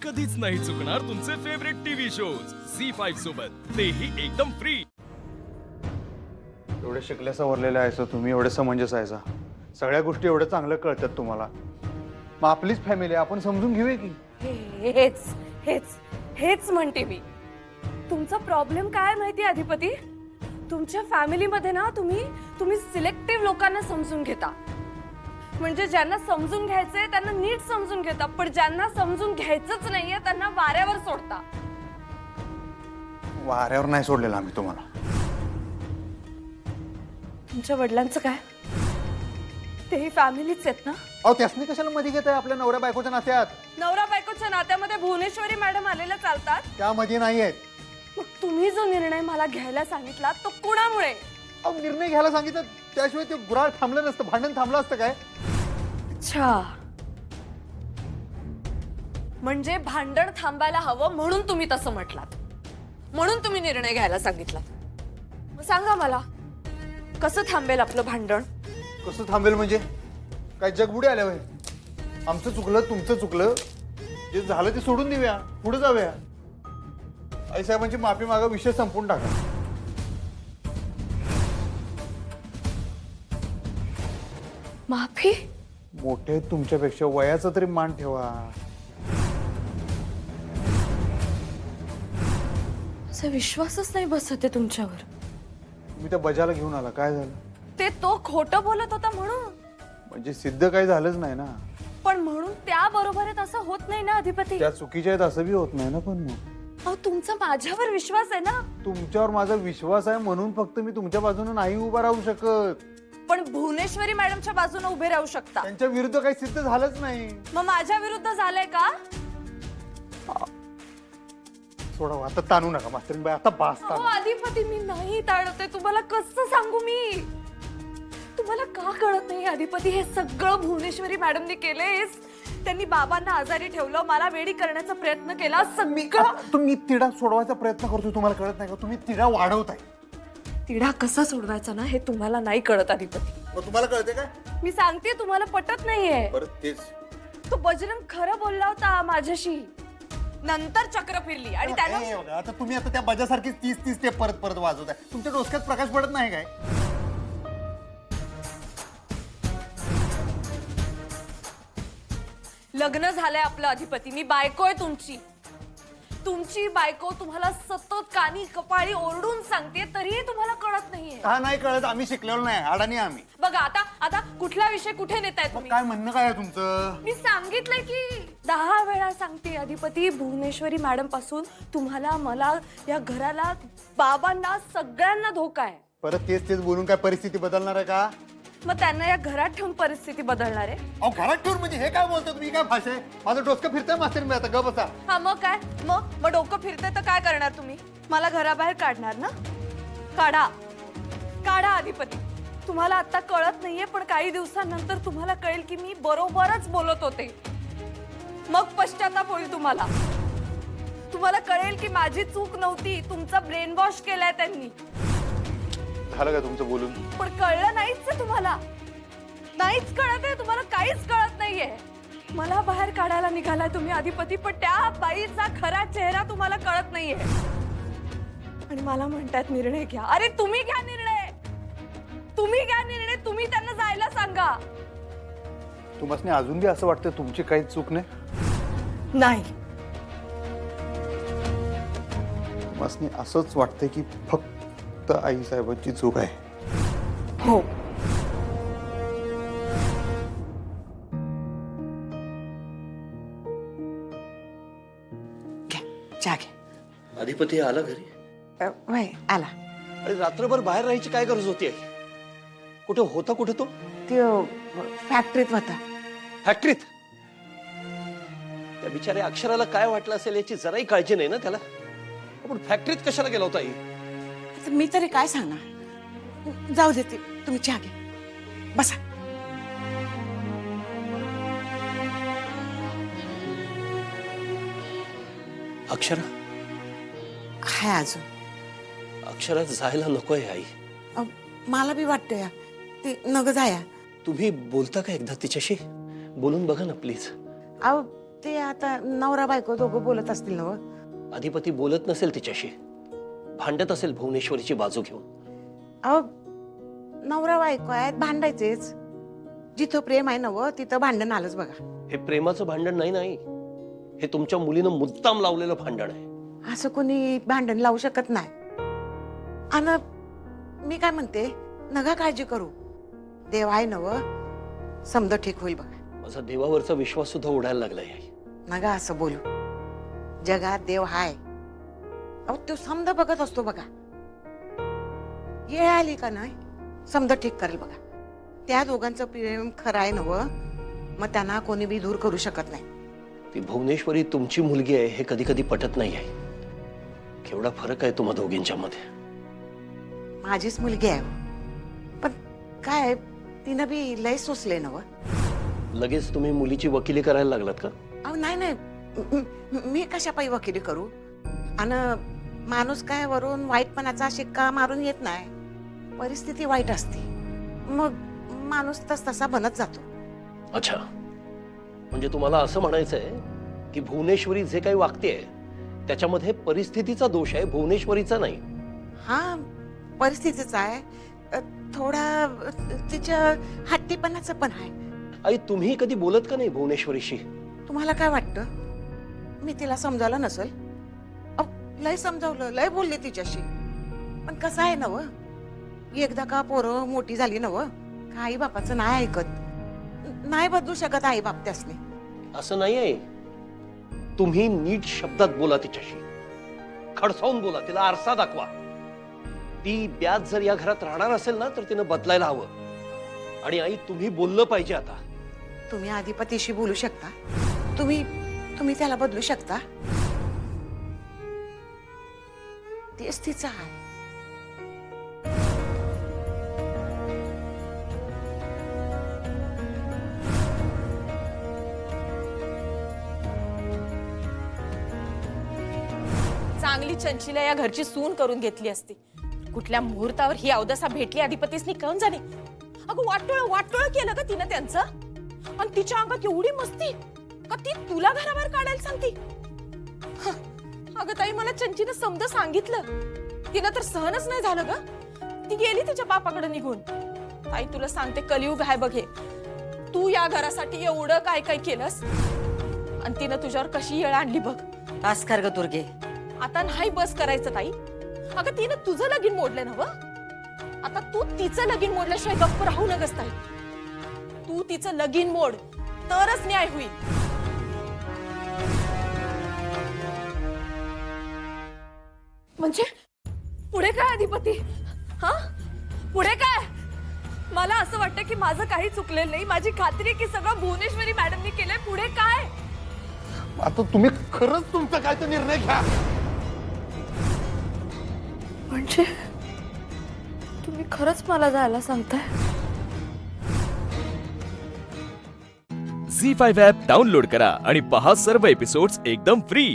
कधीच नाही चुकणार तुमचे फेवरेट टीव्ही शोज झी5 सोबत, तेही एकदम फ्री। एवढे शिकल्या सवरलेले आहेस तुम्ही, एवढे समंजस आहेसा, सगळ्या गोष्टी एवढ्या चांगल्या कळतात तुम्हाला। मग आपलीच फॅमिली, आपण समजून घेऊया की। हेच हेच हेच म्हणते मी। तुमचा प्रॉब्लेम काय माहिती अधिपती? तुमच्या फॅमिलीमध्ये ना तुम्ही सिलेक्टिव्ह लोकांना समजून घेता। म्हणजे ज्यांना समजून घ्यायचंय त्यांना नीट समजून घेता, पण ज्यांना समजून घ्यायचंच नाहीये त्यांना वाऱ्यावर सोडता। वाऱ्यावर नाही सोडलेला आम्ही तुम्हाला। तुमच्या वडिलांचं काय? तेही फॅमिलीच आहेत ना? अहो त्यासनी कशाला मध्ये घेताय आपल्या नवऱ्या बायकोच्या नात्यात? नवरा बायकोच्या नात्यामध्ये भुवनेश्वरी मॅडम आलेल्या चालतात? त्यामध्ये नाही आहेत। मग तुम्ही जो निर्णय मला घ्यायला सांगितला तो कुणामुळे? अहो निर्णय घ्यायला सांगितलं त्याशिवाय ते गुराळ थांबलं नसतं, भांडण थांबलं असतं काय? अच्छा, म्हणजे भांडण थांबायला हवं म्हणून तुम्ही तसं म्हटलात, म्हणून तुम्ही निर्णय घ्यायला सांगितला। मग सांगा मला, कसं थांबेल आपलं भांडण? कसं थांबेल म्हणजे काय जगबुडी आल्या होय? आमचं चुकलं, तुमचं चुकलं, जे झालं ते सोडून देऊया, पुढे जाऊया। आई साहेबांची माफी मागा, विषय संपून टाका। माफी? मोठे तुमच्यापेक्षा, वयाचा तरी मान ठेवा। असा विश्वासच नाही बसत आहे तुमच्यावर। तुम्ही त्या बजाला घेऊन आला, काय झालं? ते तो खोटं बोलत होता म्हणून? म्हणजे सिद्ध काही झालंच नाही ना। पण म्हणून त्या बरोबर आहेत असं होत नाही ना अधिपती? त्या चुकीच्या आहेत असं बी होत नाही ना। पण मग अहो तुमचा माझ्यावर विश्वास आहे ना? तुमच्यावर माझा विश्वास आहे म्हणून फक्त मी तुमच्या बाजूने नाही उभा राहू शकत। पण भुवनेश्वरी मॅडमच्या बाजूने उभे राहू शकता। त्यांच्या विरुद्ध काही सिद्ध झालंच नाही। मग माझ्या विरुद्ध झालंय का? सोडा आता ताणू नका मास्तरीबाई, आता बास अहो ताणू। अधिपती मी नाही ताळते, तुम्हाला कसं सांगू मी? तुम्हाला का कळत नाही अधिपती? हे सगळं भुवनेश्वरी मॅडमने केलेस। त्यांनी बाबांना आजारी ठेवलं, मला वेडी करण्याचा प्रयत्न केला, सगळं। तुम्ही तिढा सोडवायचा प्रयत्न करतोय, तुम्हाला कळत नाही का? तुम्ही तिढा वाढवताय। तिढा कसा सोडवायचा ना हे तुम्हाला नाही कळत अधिपती। मग तुम्हाला कळते काय? मी सांगते तुम्हाला पटत नाहीये। परत तेच तो बजरंग खरं बोलला होता माझ्याशी, नंतर चक्र फिरली आणि त्यानं आता तुम्ही आता त्या बजासारखी 30 स्टेप परत परत वाजवताय। तुमच्या डोसक्यात प्रकाश पडत नाही काय? लग्न झालंय आपलं अधिपती, मी बायको आहे तुमची। तुमची बायको तुम्हाला सतत कानी कपाळी ओरडून सांगते तरीही तुम्हाला कळत नाहीये। का नाही कळत? आम्ही शिकलेलो नाही, अडाणी आम्ही। बघा आता कुठला विषय कुठे नेताय तुम्ही? काय म्हणणं काय आहे तुमचं? मी सांगितलंय की 10 वेळा सांगते अधिपती, भुवनेश्वरी मॅडम पासून तुम्हाला, मला, या घराला, बाबांना, सगळ्यांना धोका आहे। परत तेच तेच बोलून काय परिस्थिती बदलणार आहे का? मग त्यांना या घरात ठेवून परिस्थिती बदलणार आहे? अहो घरात ठेवून म्हणजे हे काय बोलतो तुम्ही? काय भाषा आहे? माझं डोसकं फिरतंय मास्तर, आता ग बसा। हा मग काय? मग डोकं फिरते तर काय करणार तुम्ही? मला घराबाहेर काढणार ना? काढा काढा अधिपती। तुम्हाला आता कळत नाहीये, पण काही दिवसांनंतर तुम्हाला कळेल की मी बरोबरच बोलत होते। मग पश्चाताप होईल तुम्हाला। तुम्हाला कळेल की माझी चूक नव्हती, तुमचा ब्रेन वॉश केलाय त्यांनी। झालं का तुमचं बोलून? पण कळलं नाहीच आहे तुम्हाला, नाहीच कळत आहे तुम्हाला, काहीच कळत नाहीये। मला बाहेर काढायला निघालाय तुम्ही अधिपती, पण त्या बाईचा खरा चेहरा तुम्हाला कळत नाहीये। आणि मला म्हणतात निर्णय घ्या। अरे तुम्ही घ्या निर्णय, तुम्ही घ्या निर्णय, तुम्ही त्यांना जायला सांगा। तुम्हाला अजून बी असं वाटतं तुमची काही चूक नाही? नाही, तुम्हाला असंच वाटतंय की फक्त आई साहेबांची चूक आहे? हो। चहा घे। अधिपती आला घरी? वय आला। अरे रात्रभर बाहेर राहायची काय गरज होती? कुठे होता? कुठे तो? त्यो फॅक्टरीत होता। फॅक्टरीत? त्या बिचाऱ्या अक्षराला काय वाटलं असेल याची जराही काळजी नाही ना त्याला? पण फॅक्टरीत कशाला गेला होता? आता मी तरी काय सांगणार? जाऊ देते, तुम्ही चहा घे, बसा। अक्षरा? काय अजून? अक्षरा जायला नकोय आई। मला बी वाटतंय ती नग जाया। तुम्ही बोलता का एकदा तिच्याशी? बोलून बघा ना प्लीज। अहो ते आता नवरा बायको दोघं बोलत असतील ना व? अधिपती बोलत नसेल तिच्याशी, भांडत असेल भुवनेश्वरीची बाजू घेऊन. अहो नवरा बायको आहेत, भांडायचेच. जिथं प्रेम आहे ना व तिथं भांडण आलंच बघा. हे प्रेमाचं भांडण नाही, हे तुमच्या मुलीनं मुद्दाम लावलेलं भांडण आहे. असं कोणी भांडण लावू शकत नाही. आणि मी काय म्हणते, नका काळजी करू, देव आहे ना व, समजा ठीक होईल बघा. माझा देवावरचा विश्वास सुद्धा उडायला लागलाय आई. नका असं बोलू, जगात देव हाय. अहो तो समजा बघत असतो बघा. येळ आली का नाही समजा ठीक करेल बघा. त्या दोघांचं प्रेम खरं आहे ना व, मग त्यांना कोणी बी दूर करू शकत नाही. ती भुवनेश्वरी तुमची मुलगी आहे हे कधी कधी पटत नाही आहे. केवढा फरक आहे तुम्हा दोघींच्या मध्ये. माझीच मुलगी आहे हो. पण काय तिनं बी लय सोसले ना व. लगेच तुम्ही मुलीची वकिली करायला लागलात का? अहो नाही, मी कशा पायी वकिली करू? आणि माणूस काय वरून वाईटपणाचा शिक्का मारून येत नाही. परिस्थिती वाईट असते, मग माणूस तसा बनत जातो. अच्छा, म्हणजे तुम्हाला असं म्हणायचंय की भुवनेश्वरी जे काही वागतेय त्याच्यामध्ये परिस्थितीचा दोष आहे, भुवनेश्वरीचा नाही. हा परिस्थितीचा आहे, थोडा तिच्या हट्टीपणाचं पण आहे. आई तुम्ही कधी बोलत का नाही भुवनेश्वरीशी? तुम्हाला काय वाटतं मी तिला समजावलं नसल? लय समजावलं, लय बोलले तिच्याशी. पण कसं आहे ना व, एकदा का पोरं मोठी झाली ना व, का आई बापाचं नाही ऐकत. नाही बदलू शकत आई बाप त्यासने. असं नाही आहे. तुम्ही नीट शब्दात बोला तिच्याशी, खडसावून बोला, तिला आरसा दाखवा. ती ब्याज जर या घरात राहणार असेल ना तर तिनं बदलायला हवं. आणि आई तुम्ही बोललं पाहिजे. आता तुम्ही अधिपतीशी बोलू शकता, तुम्ही त्याला बदलू शकता. तेच तिचं आहे. चांगली चंचीला या घरची सून करून घेतली असती. कुठल्या मुहूर्तावर ही अवदसा भेटली अधिपतीसनी कळून जाणे. अगं वाटोळ केलं का तिनं त्यांचं? आणि तिच्या अंगात एवढी मस्ती का ती तुला घराबाहेर काढायला सांगती? अगं ताई, मला चंचीनं समजा सांगितलं, तिनं तर सहनच नाही झालं ग. ती गेली तिच्या बापाकडे निघून. ताई तुला सांगते, कलियुग आहे बघ हे. तू या घरासाठी एवढं काय काय केलंस आणि तिनं तुझ्यावर कशी येळ आणली बघ. तास कर ग दुर्गे. आता नाही बस करायचं ताई. अगं तिनं तुझं लगीन मोडलं ना व, आता तू तिचं लगीन मोडल्याशिवाय गप्प राहू नगस ताई. तू तिचं लगीन मोड, तरच न्याय होईल. म्हणजे पुढे काय अधिपती? हा पुढे काय? मला असं वाटतं की माझं काही चुकलेलं नाही. माझी खात्री की सगळं भुवनेश्वरी मॅडमनी केलंय. पुढे काय? आता तुम्ही खरंच तुमचा काय तो निर्णय घ्या. म्हणजे तुम्ही खरंच मला जायला सांगताय? झी 5 ॲप डाउनलोड करा आणि पहा सर्व एपिसोड्स एकदम फ्री.